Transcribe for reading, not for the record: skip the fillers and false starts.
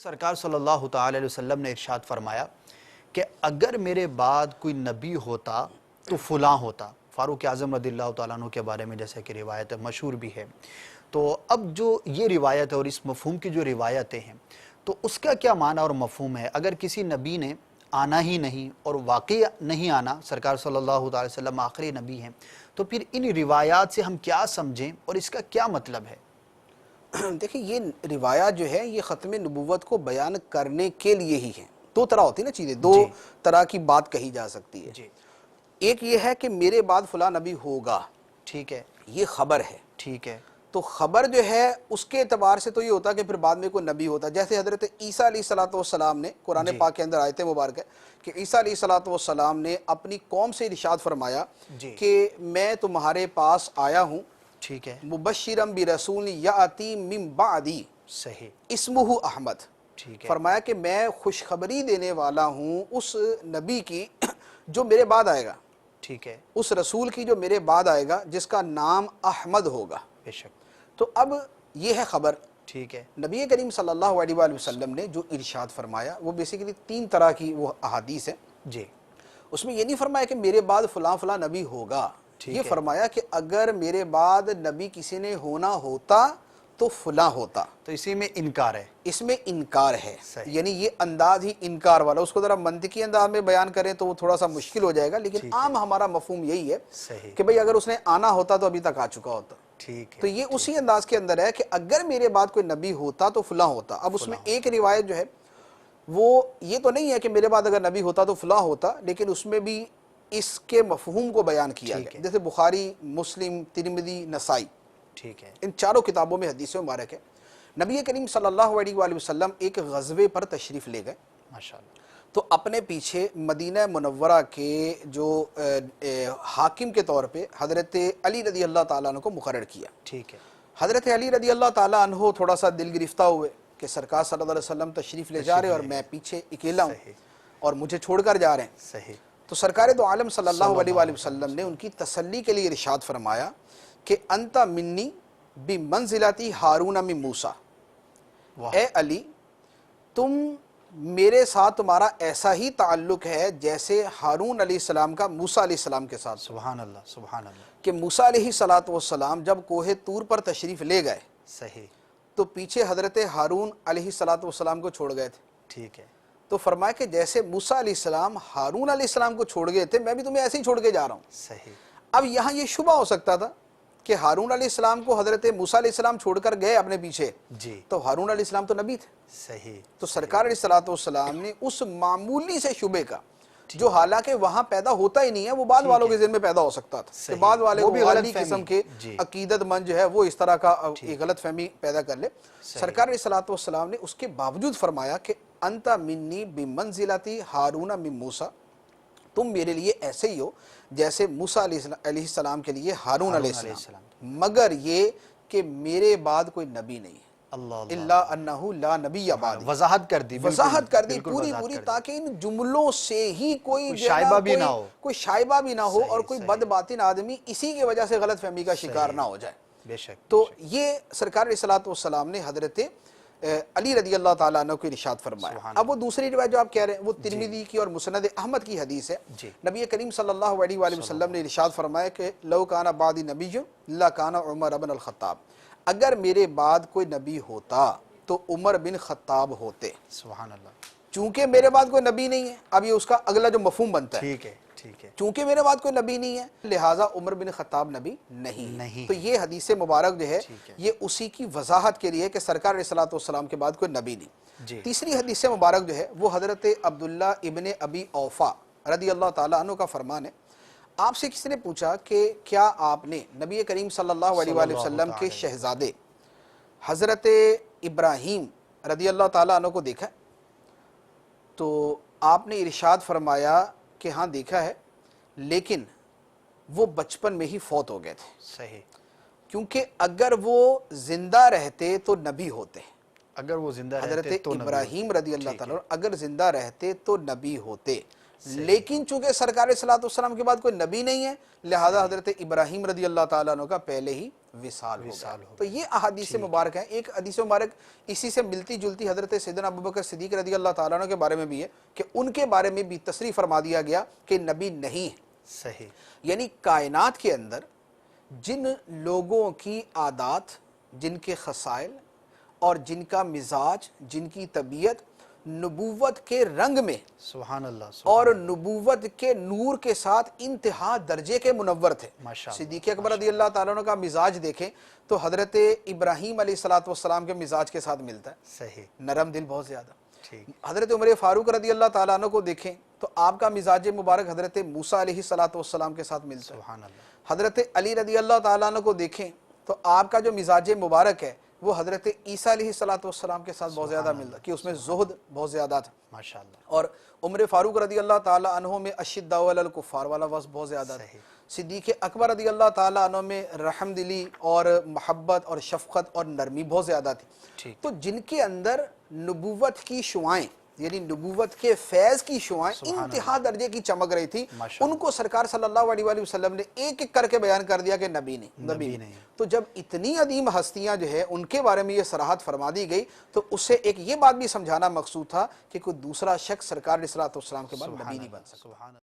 سرکار صلی اللہ تعالی علیہ وسلم نے ارشاد فرمایا کہ اگر میرے بعد کوئی نبی ہوتا تو فلاں ہوتا۔ فاروق اعظم رضی اللہ تعالیٰ عنہ کے بارے میں جیسے کہ روایت مشہور بھی ہے۔ تو اب جو یہ روایت ہے اور اس مفہوم کی جو روایتیں ہیں تو اس کا کیا معنی اور مفہوم ہے؟ اگر کسی نبی نے آنا ہی نہیں اور واقعی نہیں آنا، سرکار صلی اللہ علیہ وسلم آخری نبی ہیں، تو پھر ان روایات سے ہم کیا سمجھیں اور اس کا کیا مطلب ہے؟ دیکھیں یہ روایات جو ہے یہ ختم نبوت کو بیان کرنے کے لیے ہی ہیں۔ دو طرح ہوتی ہے نا چیزیں، دو طرح کی بات کہی جا سکتی ہے۔ جی ایک یہ ہے کہ میرے بعد فلاں نبی ہوگا، ٹھیک ہے، یہ خبر ہے۔ ٹھیک ہے، تو خبر جو ہے اس کے اعتبار سے تو یہ ہوتا ہے کہ پھر بعد میں کوئی نبی ہوتا ہے۔ جیسے حضرت عیسیٰ علیہ السلام نے قرآن پاک کے اندر آیت مبارک ہے کہ عیسیٰ علیہ السلام نے اپنی قوم سے ارشاد فرمایا کہ میں تمہارے پاس آیا ہوں ٹھیک ہے، مبشرم برسول یاتی من بعدی صحیح، اسمہ احمد، ٹھیک ہے، فرمایا کہ میں خوشخبری دینے والا ہوں اس نبی کی جو میرے بعد آئے گا، ٹھیک ہے، اس رسول کی جو میرے بعد آئے گا جس کا نام احمد ہوگا۔ بے شک، تو اب یہ ہے خبر۔ ٹھیک ہے، نبی کریم صلی اللہ علیہ وآلہ وسلم نے جو ارشاد فرمایا وہ بیسیکلی تین طرح کی وہ احادیث ہیں۔ جی اس میں یہ نہیں فرمایا کہ میرے بعد فلاں فلاں نبی ہوگا، یہ فرمایا کہ اگر میرے بعد نبی کسی نے ہونا ہوتا تو فلاں ہوتا۔ تو اسی میں انکار ہے، اس میں انکار ہے، صحیح، یعنی یہ انداز ہی انکار والا۔ اس کو ذرا منطقی انداز میں بیان کریں تو وہ تھوڑا سا مشکل ہو جائے گا، لیکن عام ہمارا مفہوم یہی ہے صحیح، کہ بھئی اگر اس نے آنا ہوتا تو ابھی تک آ چکا ہوتا۔ ٹھیک ہے، تو یہ اسی انداز کے اندر ہے کہ اگر میرے بعد کوئی نبی ہوتا تو فلاں ہوتا۔ اب اس میں ایک روایت جو ہے وہ یہ تو نہیں ہے کہ میرے بعد اگر نبی ہوتا تو فلاں ہوتا، لیکن اس میں بھی اس کے مفہوم کو بیان کیا گیا۔ جیسے بخاری، مسلم، ترمذی، نسائی، ٹھیک ہے، ان چاروں کتابوں میں حدیث مبارک ہے نبی کریم صلی اللہ علیہ وآلہ وسلم ایک غزوے پر تشریف لے گئے، ماشاءاللہ، تو اپنے پیچھے مدینہ منورہ کے جو حاکم کے طور پہ حضرت علی رضی اللہ تعالیٰ عنہ کو مقرر کیا۔ ٹھیک ہے، حضرت علی رضی اللہ تعالیٰ عنہ تھوڑا سا دل گرفتہ ہوئے کہ سرکار صلی اللہ علیہ وسلم تشریف لے جا رہے اور میں پیچھے اکیلا ہوں اور مجھے چھوڑ کر جا رہے ہیں۔ صحیح، تو سرکار دو عالم صلی اللہ علیہ وآلہ وسلم نے ان کی تسلی کے لیے ارشاد فرمایا کہ انت منی بمنزلتی ہارون من موسیٰ، اے علی تم میرے ساتھ تمہارا ایسا ہی تعلق ہے جیسے ہارون علیہ السلام کا موسیٰ علیہ السلام کے ساتھ۔ سبحان اللہ، سبحان اللہ، کہ موسیٰ علیہ السلام جب کوہ طور پر تشریف لے گئے صحیح، تو پیچھے حضرت ہارون علیہ السلام کو چھوڑ گئے تھے۔ ٹھیک ہے، تو فرمایا کہ جیسے موسیٰ علیہ السلام ہارون علیہ السلام کو چھوڑ گئے تھے میں بھی تمہیں ایسے ہی چھوڑ کے جا رہا ہوں۔ صحیح، اب یہاں یہ شبہ ہو سکتا تھا کہ ہارون علیہ السلام کو حضرت موسیٰ علیہ السلام چھوڑ کر گئے اپنے پیچھے، جی، تو ہارون علیہ السلام تو نبی تھے۔ صحیح، تو سرکار علیہ السلام نے اس معمولی سے شبے کا جو حالانکہ وہاں پیدا ہوتا ہی نہیں ہے، وہ بعد والوں کے ذہن میں پیدا ہو سکتا تھا کہ بعد والے وہ بھی غلط قسم کے عقیدت مند جو ہے وہ اس طرح کا ایک غلط فہمی پیدا کر لے۔ سرکار علیہ السلام نے اس کے باوجود فرمایا کہ انت منی بمنزلتی ہارون من موسیٰ، تم میرے لیے ایسے ہی ہو جیسے موسیٰ علیہ السلام کے لیے ہارون علیہ السلام، مگر یہ کہ میرے بعد کوئی نبی نہیں ہے، الا انہ لا نبی بعدی۔ وضاحت کر دی، وضاحت کر دی پوری تاکہ ان جملوں سے ہی کوئی شائبہ بھی نہ ہو، کوئی شائبہ بھی نہ ہو اور کوئی بد باطن آدمی اسی کی وجہ سے غلط فہمی کا شکار نہ ہو جائے۔ بے شک، تو یہ سرکار علیہ السلام نے حضرت علی رضی اللہ تعالیٰ عنہ کو ارشاد فرمایا۔ اب وہ دوسری روایت جو آپ کہہ رہے ہیں وہ ترمذی کی اور مسند احمد کی حدیث ہے۔ نبی کریم صلی اللہ علیہ وآلہ وسلم نے ارشاد فرمایا کہ لو کان بعدی نبی لکان عمر بن الخطاب، اگر میرے بعد کوئی نبی ہوتا تو عمر بن خطاب ہوتے۔ سبحان اللہ، چونکہ میرے بعد کوئی نبی نہیں ہے، اب یہ اس کا اگلا جو مفہوم بنتا ہے، ٹھیک ہے، ٹھیک ہے، چونکہ میرے بعد کوئی نبی نہیں ہے لہٰذا عمر بن خطاب نبی نہیں۔ تو یہ حدیث مبارک جو ہے یہ اسی کی وضاحت کے لیے کہ سرکار علیہ السلام کے بعد کوئی نبی نہیں۔ تیسری حدیث مبارک جو ہے وہ حضرت عبداللہ ابن ابی اوفا رضی اللہ تعالیٰ عنہ کا فرمان ہے، آپ سے کسی نے پوچھا کہ کیا آپ نے نبی کریم صلی اللہ علیہ وآلہ وسلم کے شہزادے حضرت ابراہیم رضی اللہ تعالیٰ عنہ کو دیکھا؟ تو آپ نے ارشاد فرمایا کہ ہاں دیکھا ہے، لیکن وہ بچپن میں ہی فوت ہو گئے تھے۔ صحیح، کیونکہ اگر وہ زندہ رہتے تو نبی ہوتے، اگر وہ زندہ حضرت رہتے تو ابراہیم رضی اللہ تعالیٰ اگر زندہ رہتے تو نبی ہوتے، لیکن چونکہ سرکار صلی اللہ علیہ وسلم کے بعد کوئی نبی نہیں ہے لہذا حضرت ابراہیم رضی اللہ تعالیٰ عنہ کا پہلے ہی وصال ہو گیا۔ تو یہ احادیث مبارک ہیں۔ ایک حدیث مبارک اسی سے ملتی جلتی حضرت سیدنا ابوبکر صدیق رضی اللہ تعالیٰ عنہ کے بارے میں بھی ہے کہ ان کے بارے میں بھی تصریح فرما دیا گیا کہ نبی نہیں ہے۔ صحیح۔ یعنی کائنات کے اندر جن لوگوں کی عادات، جن کے خصائل اور جن کا مزاج، جن کی طبیعت نبوت کے رنگ میں سبحان اللہ اور نبوت کے نور کے ساتھ انتہا درجے کے منور تھے۔ صدیق اکبر رضی اللہ تعالیٰ عنہ کا مزاج دیکھیں تو حضرت ابراہیم علیہ السلام کے مزاج کے ساتھ ملتا ہے۔ صحیح، نرم دل بہت زیادہ۔ حضرت عمر فاروق رضی اللہ تعالیٰ عنہ کو دیکھیں تو آپ کا مزاج مبارک حضرت موسیٰ علیہ السلام کے ساتھ ملتا ہے۔ سبحان اللہ۔ حضرت علی رضی اللہ تعالیٰ عنہ کو دیکھیں تو آپ کا جو مزاج مبارک ہے وہ حضرت عیسیٰ علیہ السلام کے ساتھ بہت زیادہ ملتا ہے کہ اس میں زہد بہت زیادہ تھا ماشاءاللہ۔ اور عمر فاروق رضی اللہ تعالیٰ عنہ میں اشداء علی الکفار والا وصف بہت زیادہ تھا۔ صدیق اکبر رضی اللہ تعالیٰ عنہ میں رحم دلی اور محبت اور شفقت اور نرمی بہت زیادہ تھی۔ تو جن کے اندر نبوت کی شعائیں یعنی نبوت کے فیض کی شعائیں انتہا درجے کی چمک رہی تھی، ان کو سرکار صلی اللہ علیہ وآلہ وسلم نے ایک ایک کر کے بیان کر دیا کہ نبی نہیں۔ تو جب اتنی عظیم ہستیاں جو ہے ان کے بارے میں یہ صراحت فرما دی گئی تو اس سے ایک یہ بات بھی سمجھانا مقصود تھا کہ کوئی دوسرا شخص سرکار علیہ السلام کے بعد نبی نہیں بن سکتا۔